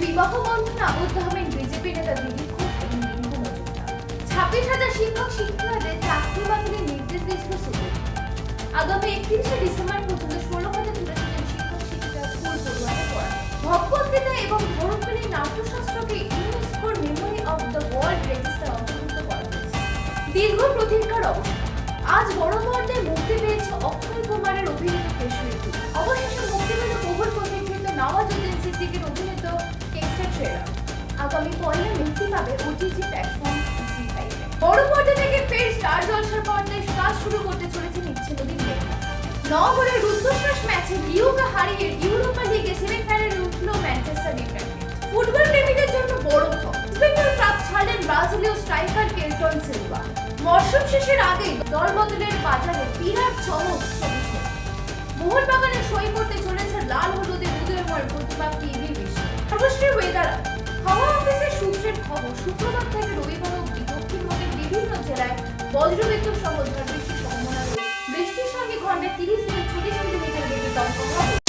বিবাহ বন্ধনে আবদ্ধ হবেন বিজেপি নেতা দিলীপ ঘোষ এবং রিঙ্কু মজুমদার। 26,000 শিক্ষক শিক্ষিকাদের চাকরি বাতিলের নির্দেশ দিয়েছিল সুপ্রিম কোর্ট। আগামী 31শে ডিসেম্বর পর্যন্ত 16,083 জন শিক্ষক শিক্ষিকা স্কুল পড়ুয়াদের পড়াবে। ভগবদ গীতা এবং ধর্মপ্রেমী নাট্যশাস্ত্রকে ইউনেস্কোর মেমোরি অফ দ্য ওয়ার্ল্ড রেজিস্টারে অন্তর্ভুক্ত করা হয়েছে। দীর্ঘ প্রতীক্ষার অবসান। আজ বড় পর্দায় মুক্তি পেয়েছে অক্ষয় কুমারের অভিনীত কেশরী 2। অবশেষে মুক্তি পেল বহুল প্রতীক্ষিত নওয়াজুদ্দিন সিদ্দিকীর অভিনীত কেসটা ট্রেলার। আগামী 1 মে পাবে ওটিটি প্ল্যাটফর্ম জি5। বড় পর্দা থেকে ফের স্টার জলসার পর্দায় কাজ শুরু করতে চলেছে নিচ্ছেলদীপ মেঘনা। 9 গোলের রুদ্ধশ্বাস ম্যাচে লিওকে হারিয়ে ইউরোপা লিগে সেমিফাইনালে উঠল ম্যানচেস্টার ইউনাইটেড। ফুটবল প্রেমীদের জন্য বড় খবর, স্পেনের ক্লাব ছাড়লেন ব্রাজিলীয় স্ট্রাইকার কেলটন সিলভা। মরশুম শেষের আগেই দল বদলের বাজারে বিরাট চমক চলছে। মোহনবাগানে সই করতে চলেছে লাল হলুদের উদয়ময় প্রতিভা টিভি বিশ্ব। সর্বশেষ ওয়েদার হাওয়া অফিসের সূত্রের খবর, শুক্রবার থেকে রবিবার অবধি দক্ষিণবঙ্গের বিভিন্ন জেলায় বজ্রবিদ্যুৎ সহ ঝড় বৃষ্টির সম্ভাবনা রয়েছে। বৃষ্টির সঙ্গে ঘন্টায় 30 থেকে 40 কিলোমিটার বেগে দমকা হবে।